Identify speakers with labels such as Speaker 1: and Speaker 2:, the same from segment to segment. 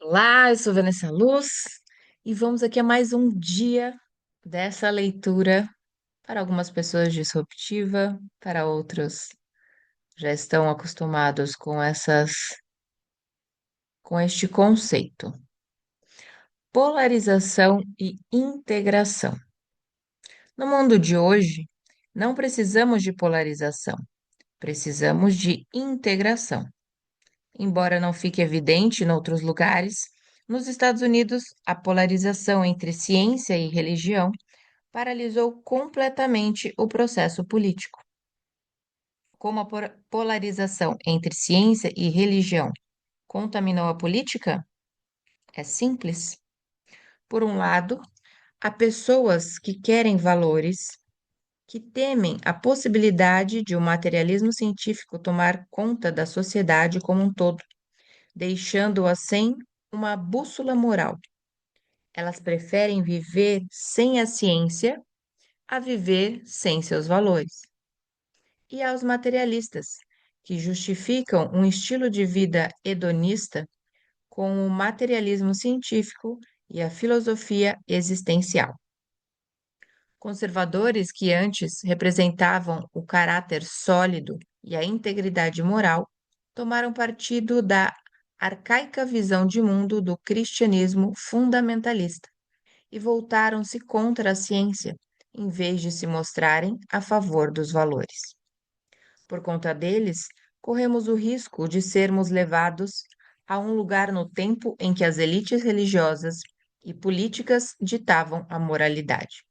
Speaker 1: Olá, eu sou Vanessa Luz e vamos aqui a mais um dia dessa leitura. Para algumas pessoas disruptiva, para outros já estão acostumados com este conceito. Polarização e integração. No mundo de hoje, não precisamos de polarização, precisamos de integração. Embora não fique evidente em outros lugares, nos Estados Unidos, a polarização entre ciência e religião paralisou completamente o processo político. Como a polarização entre ciência e religião contaminou a política? É simples. Por um lado, há pessoas que querem valores, que temem a possibilidade de o materialismo científico tomar conta da sociedade como um todo, deixando-a sem uma bússola moral. Elas preferem viver sem a ciência a viver sem seus valores. E aos materialistas, que justificam um estilo de vida hedonista com o materialismo científico e a filosofia existencial. Conservadores que antes representavam o caráter sólido e a integridade moral tomaram partido da arcaica visão de mundo do cristianismo fundamentalista e voltaram-se contra a ciência, em vez de se mostrarem a favor dos valores. Por conta deles, corremos o risco de sermos levados a um lugar no tempo em que as elites religiosas e políticas ditavam a moralidade.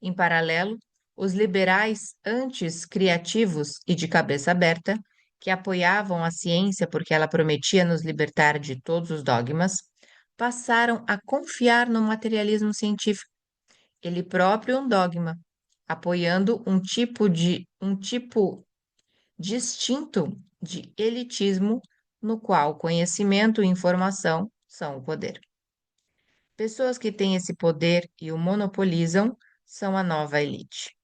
Speaker 1: Em paralelo, os liberais antes criativos e de cabeça aberta, que apoiavam a ciência porque ela prometia nos libertar de todos os dogmas, passaram a confiar no materialismo científico, ele próprio um dogma, apoiando um tipo distinto de elitismo no qual conhecimento e informação são o poder. Pessoas que têm esse poder e o monopolizam são a nova elite.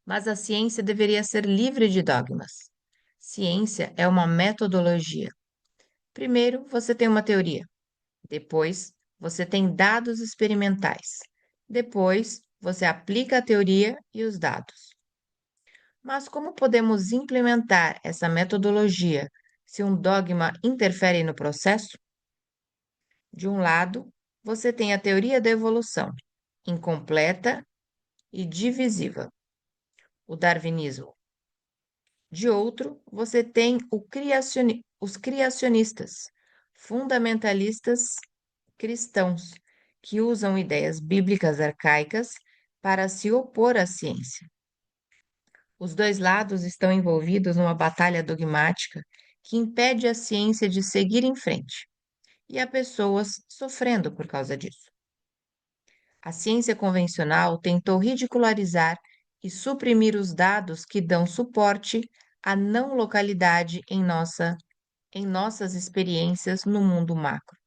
Speaker 1: Mas a ciência deveria ser livre de dogmas. Ciência é uma metodologia. Primeiro, você tem uma teoria. Depois, você tem dados experimentais. Depois, você aplica a teoria e os dados. Mas como podemos implementar essa metodologia se um dogma interfere no processo? De um lado, você tem a teoria da evolução, incompleta e divisível, o darwinismo. De outro, você tem os criacionistas, fundamentalistas cristãos, que usam ideias bíblicas arcaicas para se opor à ciência. Os dois lados estão envolvidos numa batalha dogmática que impede a ciência de seguir em frente, e há pessoas sofrendo por causa disso. A ciência convencional tentou ridicularizar e suprimir os dados que dão suporte à não localidade em nossas experiências no mundo macro.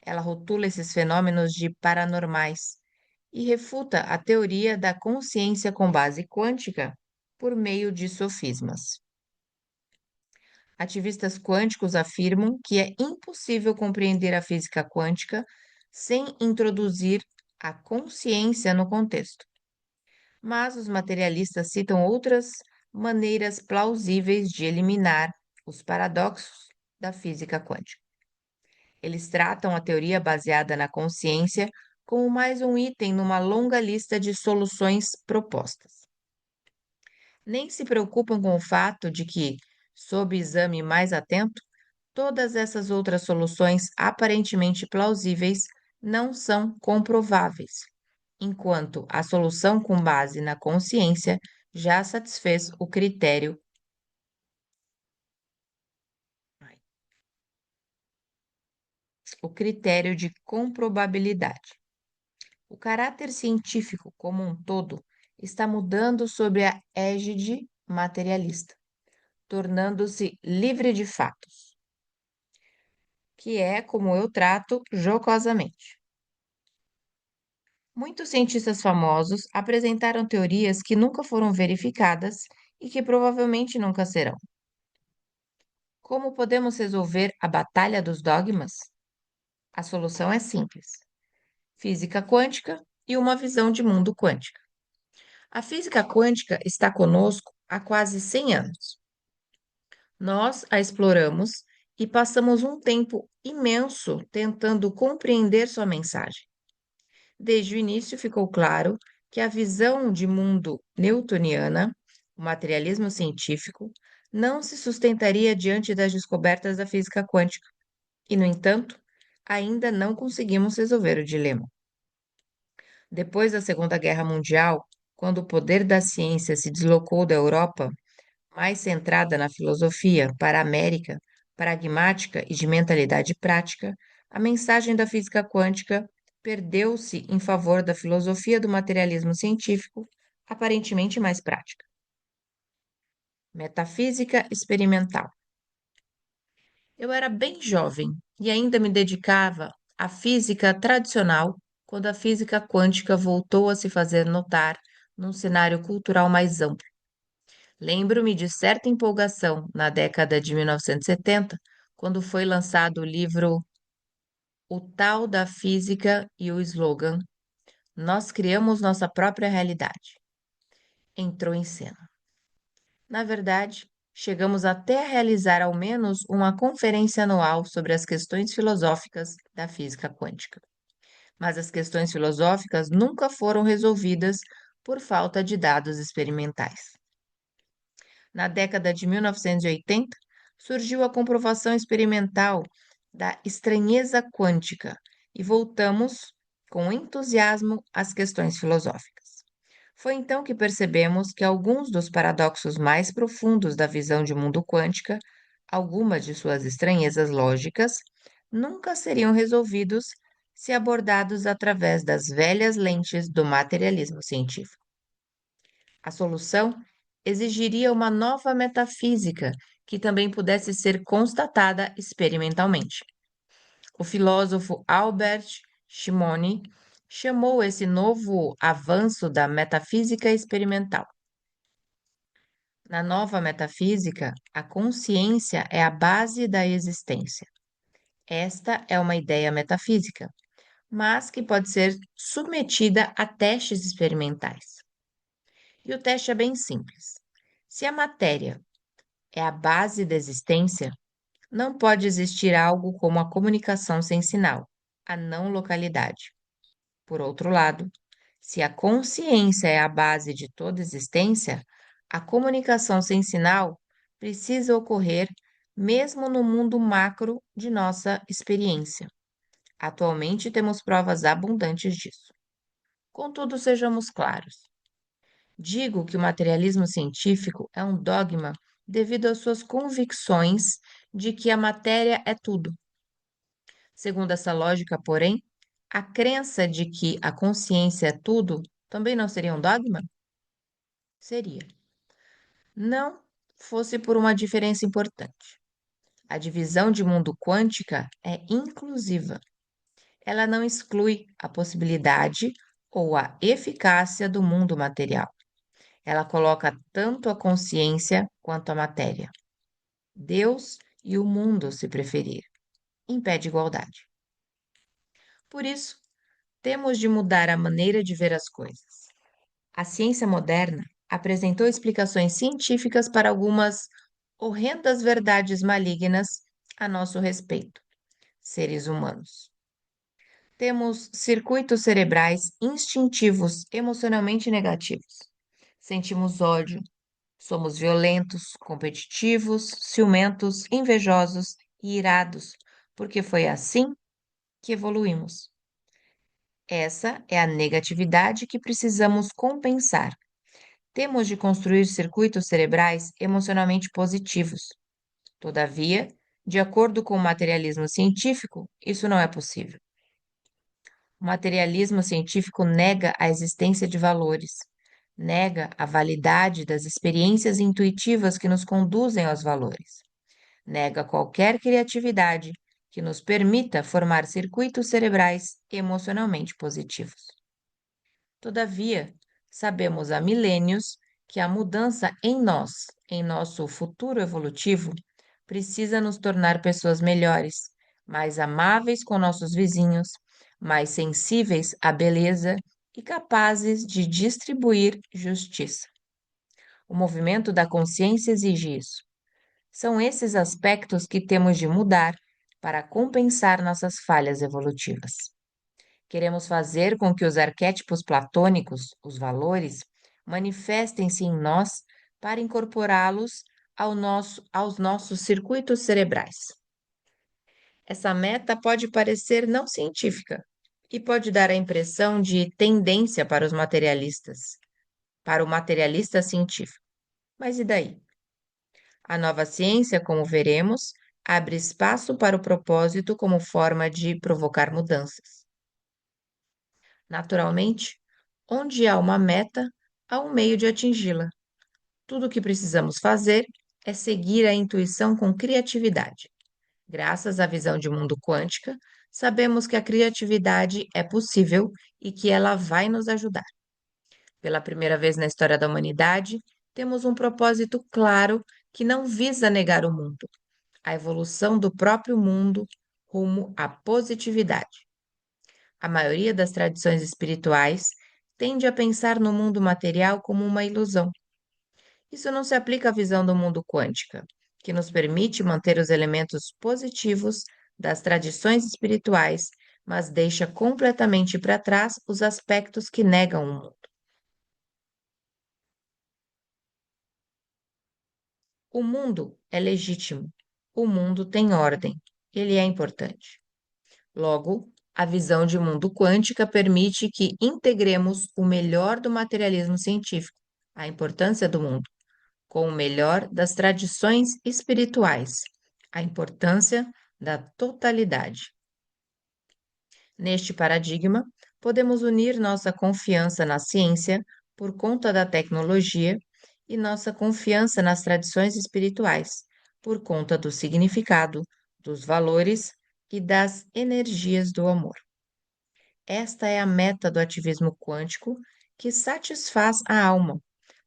Speaker 1: Ela rotula esses fenômenos de paranormais e refuta a teoria da consciência com base quântica por meio de sofismas. Ativistas quânticos afirmam que é impossível compreender a física quântica sem introduzir a consciência no contexto. Mas os materialistas citam outras maneiras plausíveis de eliminar os paradoxos da física quântica. Eles tratam a teoria baseada na consciência como mais um item numa longa lista de soluções propostas. Nem se preocupam com o fato de que, sob exame mais atento, todas essas outras soluções aparentemente plausíveis não são comprováveis, enquanto a solução com base na consciência já satisfez o critério de comprobabilidade. O caráter científico como um todo está mudando sob a égide materialista, tornando-se livre de fatos, que é como eu trato jocosamente. Muitos cientistas famosos apresentaram teorias que nunca foram verificadas e que provavelmente nunca serão. Como podemos resolver a batalha dos dogmas? A solução é simples: física quântica e uma visão de mundo quântica. A física quântica está conosco há quase 100 anos. Nós a exploramos e passamos um tempo imenso tentando compreender sua mensagem. Desde o início ficou claro que a visão de mundo newtoniana, o materialismo científico, não se sustentaria diante das descobertas da física quântica. E, no entanto, ainda não conseguimos resolver o dilema. Depois da Segunda Guerra Mundial, quando o poder da ciência se deslocou da Europa, mais centrada na filosofia, para a América, pragmática e de mentalidade prática, a mensagem da física quântica perdeu-se em favor da filosofia do materialismo científico, aparentemente mais prática. Metafísica experimental. Eu era bem jovem e ainda me dedicava à física tradicional quando a física quântica voltou a se fazer notar num cenário cultural mais amplo. Lembro-me de certa empolgação na década de 1970, quando foi lançado o livro O Tal da Física e o slogan Nós criamos nossa própria realidade. Entrou em cena. Na verdade, chegamos até a realizar ao menos uma conferência anual sobre as questões filosóficas da física quântica. Mas as questões filosóficas nunca foram resolvidas por falta de dados experimentais. Na década de 1980, surgiu a comprovação experimental da estranheza quântica e voltamos com entusiasmo às questões filosóficas. Foi então que percebemos que alguns dos paradoxos mais profundos da visão de mundo quântica, algumas de suas estranhezas lógicas, nunca seriam resolvidos se abordados através das velhas lentes do materialismo científico. A solução exigiria uma nova metafísica que também pudesse ser constatada experimentalmente. O filósofo Albert Shimoni chamou esse novo avanço da metafísica experimental. Na nova metafísica, a consciência é a base da existência. Esta é uma ideia metafísica, mas que pode ser submetida a testes experimentais. E o teste é bem simples. Se a matéria é a base da existência, não pode existir algo como a comunicação sem sinal, a não localidade. Por outro lado, se a consciência é a base de toda existência, a comunicação sem sinal precisa ocorrer mesmo no mundo macro de nossa experiência. Atualmente temos provas abundantes disso. Contudo, sejamos claros. Digo que o materialismo científico é um dogma devido às suas convicções de que a matéria é tudo. Segundo essa lógica, porém, a crença de que a consciência é tudo também não seria um dogma? Seria. Não fosse por uma diferença importante. A divisão de mundo quântica é inclusiva. Ela não exclui a possibilidade ou a eficácia do mundo material. Ela coloca tanto a consciência quanto a matéria. Deus e o mundo, se preferir. Impede igualdade. Por isso, temos de mudar a maneira de ver as coisas. A ciência moderna apresentou explicações científicas para algumas horrendas verdades malignas a nosso respeito, seres humanos. Temos circuitos cerebrais instintivos emocionalmente negativos. Sentimos ódio, somos violentos, competitivos, ciumentos, invejosos e irados, porque foi assim que evoluímos. Essa é a negatividade que precisamos compensar. Temos de construir circuitos cerebrais emocionalmente positivos. Todavia, de acordo com o materialismo científico, isso não é possível. O materialismo científico nega a existência de valores, nega a validade das experiências intuitivas que nos conduzem aos valores, nega qualquer criatividade que nos permita formar circuitos cerebrais emocionalmente positivos. Todavia, sabemos há milênios que a mudança em nós, em nosso futuro evolutivo, precisa nos tornar pessoas melhores, mais amáveis com nossos vizinhos, mais sensíveis à beleza e capazes de distribuir justiça. O movimento da consciência exige isso. São esses aspectos que temos de mudar para compensar nossas falhas evolutivas. Queremos fazer com que os arquétipos platônicos, os valores, manifestem-se em nós para incorporá-los aos nossos circuitos cerebrais. Essa meta pode parecer não científica e pode dar a impressão de tendência para o materialista científico. Mas e daí? A nova ciência, como veremos, abre espaço para o propósito como forma de provocar mudanças. Naturalmente, onde há uma meta, há um meio de atingi-la. Tudo o que precisamos fazer é seguir a intuição com criatividade. Graças à visão de mundo quântica, sabemos que a criatividade é possível e que ela vai nos ajudar. Pela primeira vez na história da humanidade, temos um propósito claro que não visa negar o mundo, a evolução do próprio mundo rumo à positividade. A maioria das tradições espirituais tende a pensar no mundo material como uma ilusão. Isso não se aplica à visão do mundo quântica, que nos permite manter os elementos positivos das tradições espirituais, mas deixa completamente para trás os aspectos que negam o mundo. O mundo é legítimo, o mundo tem ordem, ele é importante. Logo, a visão de mundo quântica permite que integremos o melhor do materialismo científico, a importância do mundo, com o melhor das tradições espirituais, a importância da totalidade. Neste paradigma, podemos unir nossa confiança na ciência por conta da tecnologia e nossa confiança nas tradições espirituais por conta do significado, dos valores e das energias do amor. Esta é a meta do ativismo quântico que satisfaz a alma,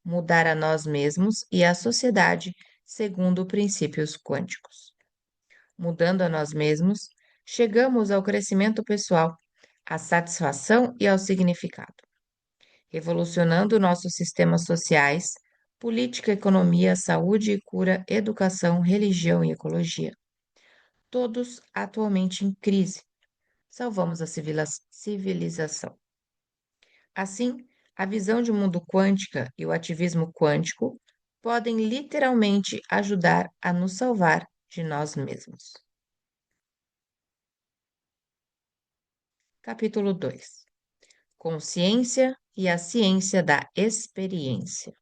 Speaker 1: mudar a nós mesmos e a sociedade segundo princípios quânticos. Mudando a nós mesmos, chegamos ao crescimento pessoal, à satisfação e ao significado. Revolucionando nossos sistemas sociais, política, economia, saúde e cura, educação, religião e ecologia. Todos atualmente em crise. Salvamos a civilização. Assim, a visão de mundo quântica e o ativismo quântico podem literalmente ajudar a nos salvar de nós mesmos. Capítulo 2: Consciência e a ciência da experiência.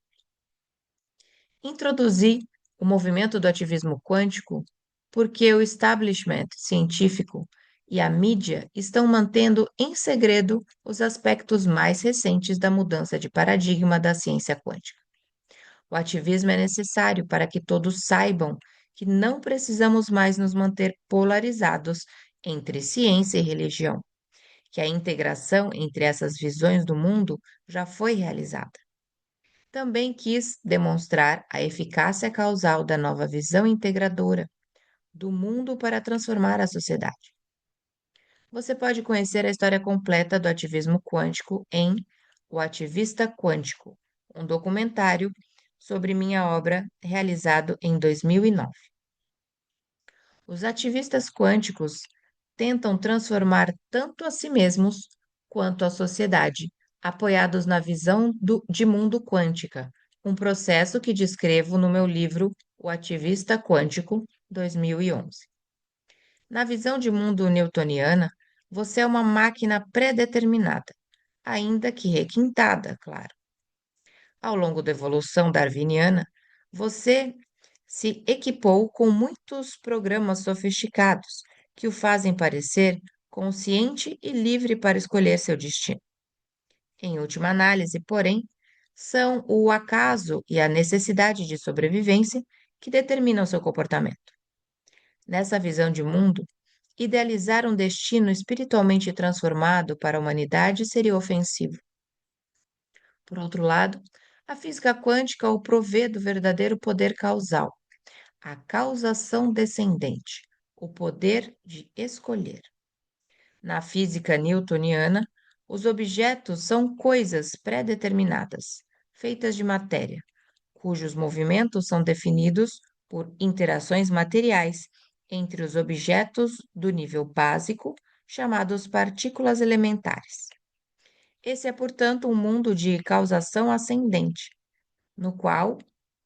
Speaker 1: Introduzi o movimento do ativismo quântico porque o establishment científico e a mídia estão mantendo em segredo os aspectos mais recentes da mudança de paradigma da ciência quântica. O ativismo é necessário para que todos saibam que não precisamos mais nos manter polarizados entre ciência e religião, que a integração entre essas visões do mundo já foi realizada. Também quis demonstrar a eficácia causal da nova visão integradora do mundo para transformar a sociedade. Você pode conhecer a história completa do ativismo quântico em O Ativista Quântico, um documentário sobre minha obra realizado em 2009. Os ativistas quânticos tentam transformar tanto a si mesmos quanto a sociedade, apoiados na visão de mundo quântica, um processo que descrevo no meu livro O Ativista Quântico, 2011. Na visão de mundo newtoniana, você é uma máquina pré-determinada, ainda que requintada, claro. Ao longo da evolução darwiniana, você se equipou com muitos programas sofisticados que o fazem parecer consciente e livre para escolher seu destino. Em última análise, porém, são o acaso e a necessidade de sobrevivência que determinam seu comportamento. Nessa visão de mundo, idealizar um destino espiritualmente transformado para a humanidade seria ofensivo. Por outro lado, a física quântica o provê do verdadeiro poder causal, a causação descendente, o poder de escolher. Na física newtoniana, os objetos são coisas pré-determinadas, feitas de matéria, cujos movimentos são definidos por interações materiais entre os objetos do nível básico, chamados partículas elementares. Esse é, portanto, um mundo de causação ascendente, no qual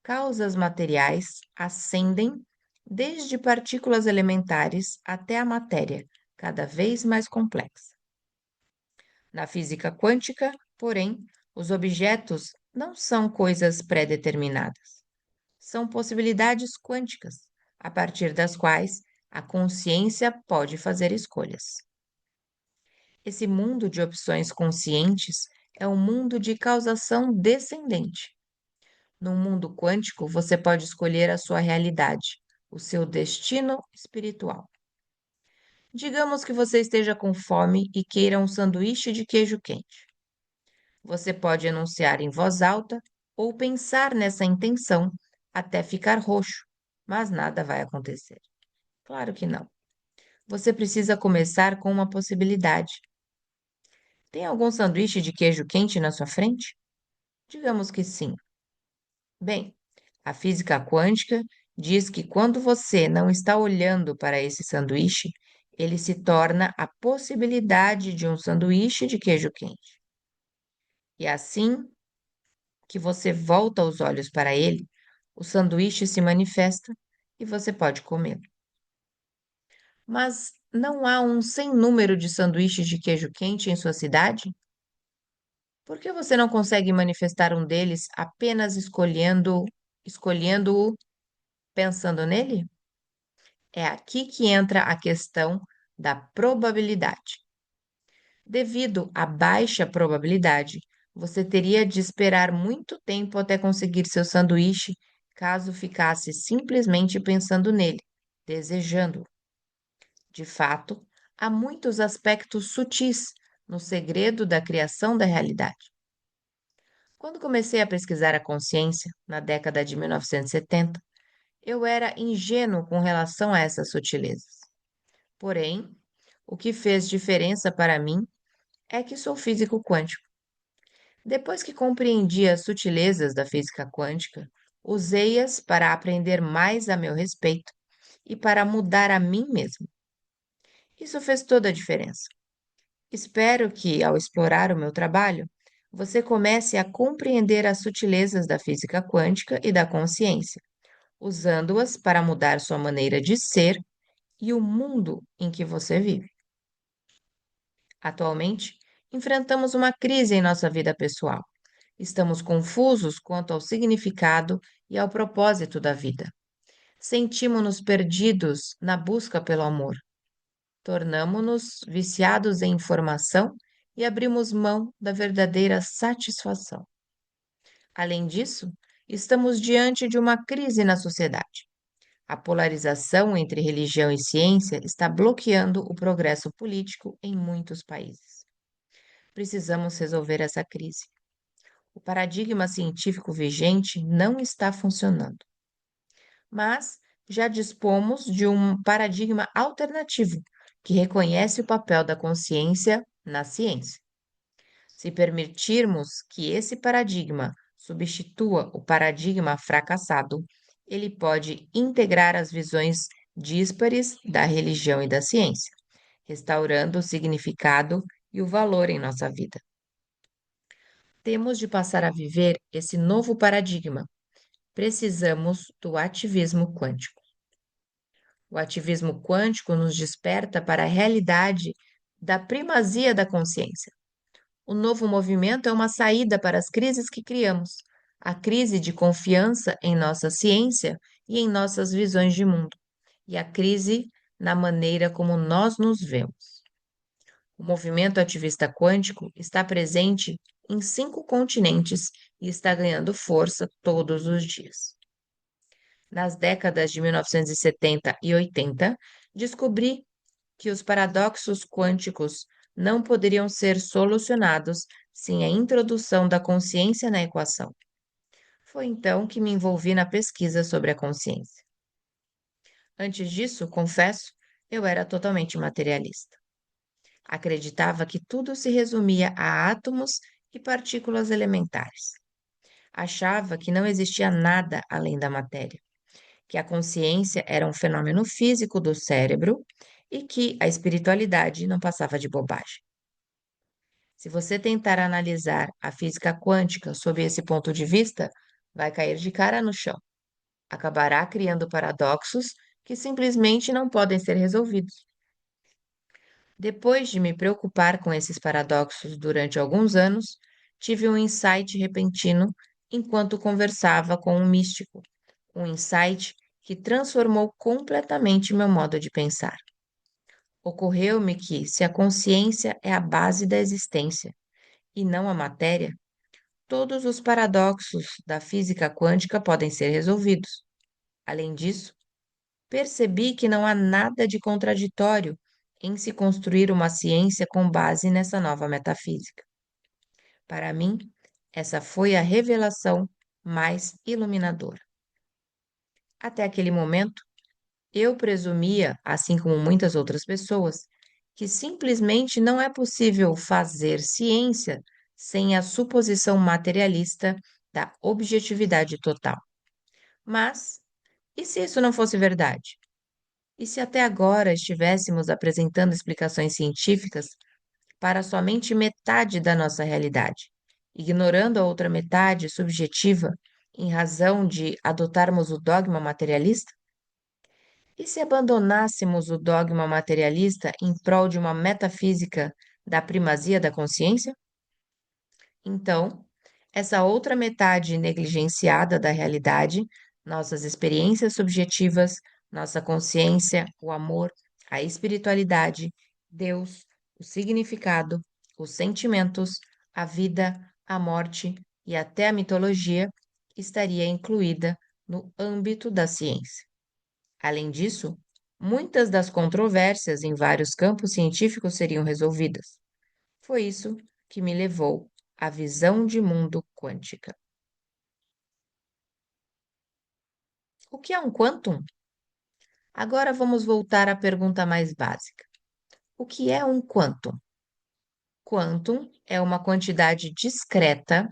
Speaker 1: causas materiais ascendem desde partículas elementares até a matéria, cada vez mais complexa. Na física quântica, porém, os objetos não são coisas pré-determinadas. São possibilidades quânticas, a partir das quais a consciência pode fazer escolhas. Esse mundo de opções conscientes é um mundo de causação descendente. No mundo quântico, você pode escolher a sua realidade, o seu destino espiritual. Digamos que você esteja com fome e queira um sanduíche de queijo quente. Você pode enunciar em voz alta ou pensar nessa intenção até ficar roxo, mas nada vai acontecer. Claro que não. Você precisa começar com uma possibilidade. Tem algum sanduíche de queijo quente na sua frente? Digamos que sim. Bem, a física quântica diz que quando você não está olhando para esse sanduíche, ele se torna a possibilidade de um sanduíche de queijo quente. E assim que você volta os olhos para ele, o sanduíche se manifesta e você pode comê-lo. Mas não há um sem número de sanduíches de queijo quente em sua cidade? Por que você não consegue manifestar um deles apenas escolhendo-o, pensando nele? É aqui que entra a questão da probabilidade. Devido à baixa probabilidade, você teria de esperar muito tempo até conseguir seu sanduíche, caso ficasse simplesmente pensando nele, desejando-o. De fato, há muitos aspectos sutis no segredo da criação da realidade. Quando comecei a pesquisar a consciência, na década de 1970, eu era ingênuo com relação a essas sutilezas. Porém, o que fez diferença para mim é que sou físico quântico. Depois que compreendi as sutilezas da física quântica, usei-as para aprender mais a meu respeito e para mudar a mim mesmo. Isso fez toda a diferença. Espero que, ao explorar o meu trabalho, você comece a compreender as sutilezas da física quântica e da consciência, usando-as para mudar sua maneira de ser e o mundo em que você vive. Atualmente, enfrentamos uma crise em nossa vida pessoal. Estamos confusos quanto ao significado e ao propósito da vida. Sentimos-nos perdidos na busca pelo amor. Tornamo-nos viciados em informação e abrimos mão da verdadeira satisfação. Além disso, estamos diante de uma crise na sociedade. A polarização entre religião e ciência está bloqueando o progresso político em muitos países. Precisamos resolver essa crise. O paradigma científico vigente não está funcionando, mas já dispomos de um paradigma alternativo que reconhece o papel da consciência na ciência. Se permitirmos que esse paradigma substitua o paradigma fracassado, ele pode integrar as visões díspares da religião e da ciência, restaurando o significado e o valor em nossa vida. Temos de passar a viver esse novo paradigma. Precisamos do ativismo quântico. O ativismo quântico nos desperta para a realidade da primazia da consciência. O novo movimento é uma saída para as crises que criamos, a crise de confiança em nossa ciência e em nossas visões de mundo, e a crise na maneira como nós nos vemos. O movimento ativista quântico está presente em 5 continentes e está ganhando força todos os dias. Nas décadas de 1970 e 80, descobri que os paradoxos quânticos não poderiam ser solucionados sem a introdução da consciência na equação. Foi então que me envolvi na pesquisa sobre a consciência. Antes disso, confesso, eu era totalmente materialista. Acreditava que tudo se resumia a átomos e partículas elementares. Achava que não existia nada além da matéria, que a consciência era um fenômeno físico do cérebro e que a espiritualidade não passava de bobagem. Se você tentar analisar a física quântica sob esse ponto de vista, vai cair de cara no chão. Acabará criando paradoxos que simplesmente não podem ser resolvidos. Depois de me preocupar com esses paradoxos durante alguns anos, tive um insight repentino enquanto conversava com um místico, um insight que transformou completamente meu modo de pensar. Ocorreu-me que, se a consciência é a base da existência e não a matéria, todos os paradoxos da física quântica podem ser resolvidos. Além disso, percebi que não há nada de contraditório em se construir uma ciência com base nessa nova metafísica. Para mim, essa foi a revelação mais iluminadora. Até aquele momento, eu presumia, assim como muitas outras pessoas, que simplesmente não é possível fazer ciência sem a suposição materialista da objetividade total. Mas, e se isso não fosse verdade? E se até agora estivéssemos apresentando explicações científicas para somente metade da nossa realidade, ignorando a outra metade subjetiva em razão de adotarmos o dogma materialista? E se abandonássemos o dogma materialista em prol de uma metafísica da primazia da consciência? Então, essa outra metade negligenciada da realidade, nossas experiências subjetivas, nossa consciência, o amor, a espiritualidade, Deus, o significado, os sentimentos, a vida, a morte e até a mitologia, estaria incluída no âmbito da ciência. Além disso, muitas das controvérsias em vários campos científicos seriam resolvidas. Foi isso que me levou à visão de mundo quântica. O que é um quantum? Agora vamos voltar à pergunta mais básica. O que é um quantum? Quantum é uma quantidade discreta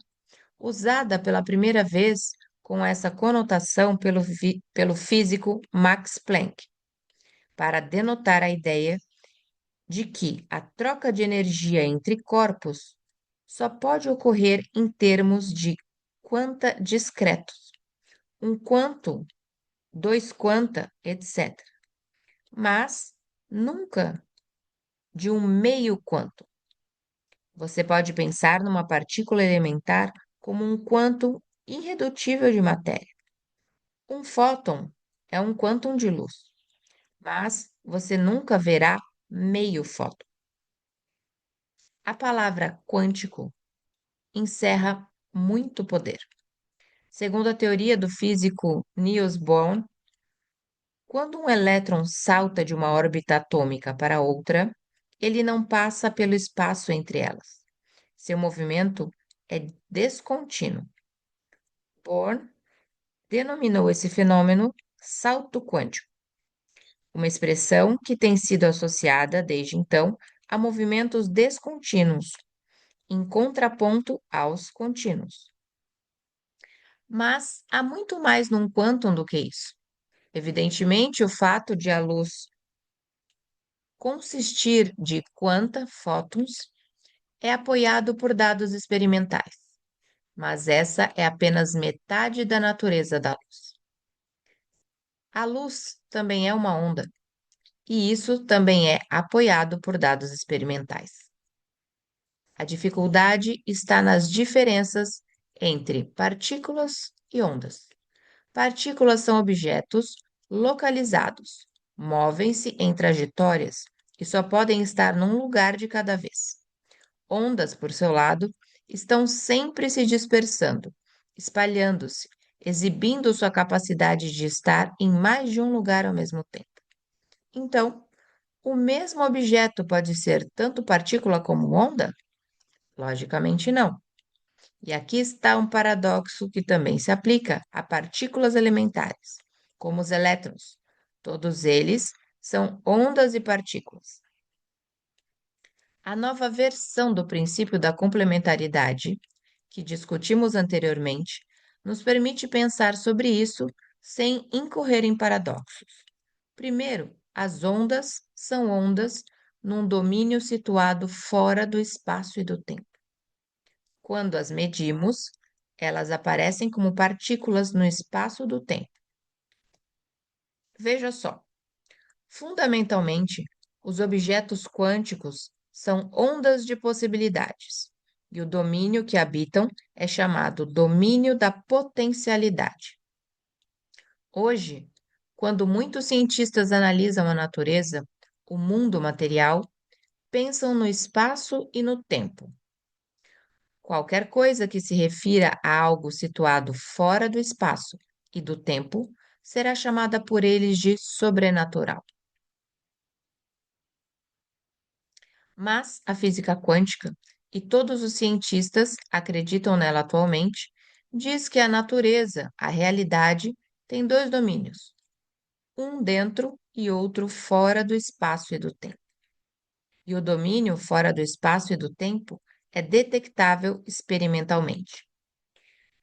Speaker 1: usada pela primeira vez com essa conotação pelo físico Max Planck, para denotar a ideia de que a troca de energia entre corpos só pode ocorrer em termos de quanta discretos, um quantum, dois quanta, etc., mas nunca de um meio quantum. Você pode pensar numa partícula elementar como um quantum irredutível de matéria. Um fóton é um quantum de luz, mas você nunca verá meio fóton. A palavra quântico encerra muito poder. Segundo a teoria do físico Niels Bohr, quando um elétron salta de uma órbita atômica para outra, ele não passa pelo espaço entre elas. Seu movimento é descontínuo. Bohr denominou esse fenômeno salto quântico, uma expressão que tem sido associada desde então a movimentos descontínuos, em contraponto aos contínuos. Mas há muito mais num quantum do que isso. Evidentemente, o fato de a luz consistir de quanta fótons é apoiado por dados experimentais, mas essa é apenas metade da natureza da luz. A luz também é uma onda, e isso também é apoiado por dados experimentais. A dificuldade está nas diferenças entre partículas e ondas. Partículas são objetos localizados, movem-se em trajetórias e só podem estar num lugar de cada vez. Ondas, por seu lado, estão sempre se dispersando, espalhando-se, exibindo sua capacidade de estar em mais de um lugar ao mesmo tempo. Então, o mesmo objeto pode ser tanto partícula como onda? Logicamente não. E aqui está um paradoxo que também se aplica a partículas elementares, como os elétrons. Todos eles são ondas e partículas. A nova versão do princípio da complementaridade, que discutimos anteriormente, nos permite pensar sobre isso sem incorrer em paradoxos. Primeiro, as ondas são ondas num domínio situado fora do espaço e do tempo. Quando as medimos, elas aparecem como partículas no espaço do tempo. Veja só, fundamentalmente, os objetos quânticos são ondas de possibilidades, e o domínio que habitam é chamado domínio da potencialidade. Hoje, quando muitos cientistas analisam a natureza, o mundo material, pensam no espaço e no tempo. Qualquer coisa que se refira a algo situado fora do espaço e do tempo será chamada por eles de sobrenatural. Mas a física quântica, e todos os cientistas acreditam nela atualmente, diz que a natureza, a realidade, tem dois domínios, um dentro e outro fora do espaço e do tempo. E o domínio fora do espaço e do tempo é detectável experimentalmente.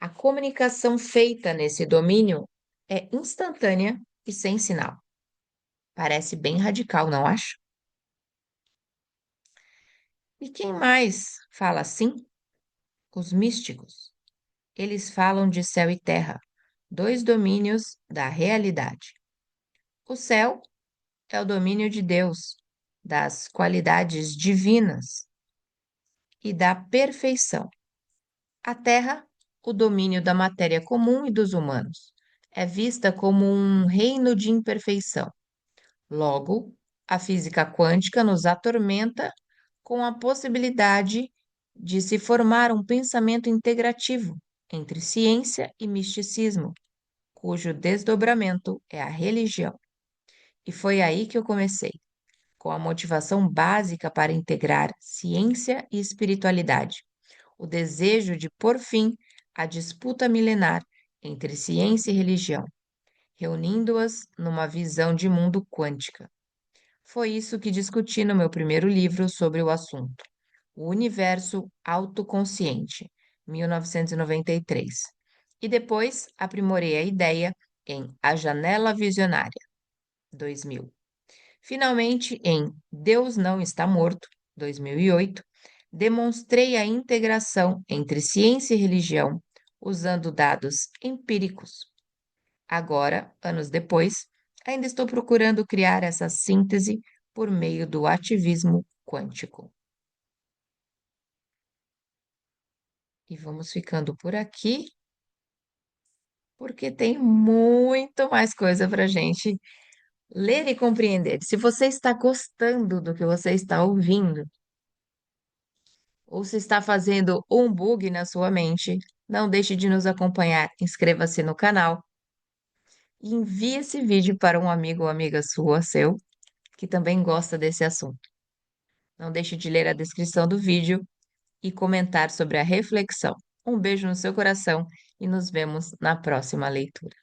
Speaker 1: A comunicação feita nesse domínio é instantânea e sem sinal. Parece bem radical, não acha? E quem mais fala assim? Os místicos. Eles falam de céu e terra, dois domínios da realidade. O céu é o domínio de Deus, das qualidades divinas e da perfeição. A terra, o domínio da matéria comum e dos humanos, é vista como um reino de imperfeição. Logo, a física quântica nos atormenta com a possibilidade de se formar um pensamento integrativo entre ciência e misticismo, cujo desdobramento é a religião. E foi aí que eu comecei, com a motivação básica para integrar ciência e espiritualidade, o desejo de pôr fim à disputa milenar entre ciência e religião, reunindo-as numa visão de mundo quântica. Foi isso que discuti no meu primeiro livro sobre o assunto, O Universo Autoconsciente, 1993. E depois aprimorei a ideia em A Janela Visionária, 2000. Finalmente, em Deus Não Está Morto, 2008, demonstrei a integração entre ciência e religião usando dados empíricos. Agora, anos depois, ainda estou procurando criar essa síntese por meio do ativismo quântico. E vamos ficando por aqui, porque tem muito mais coisa para a gente ler e compreender. Se você está gostando do que você está ouvindo, ou se está fazendo um bug na sua mente, não deixe de nos acompanhar, inscreva-se no canal e envie esse vídeo para um amigo ou amiga sua, seu, que também gosta desse assunto. Não deixe de ler a descrição do vídeo e comentar sobre a reflexão. Um beijo no seu coração e nos vemos na próxima leitura.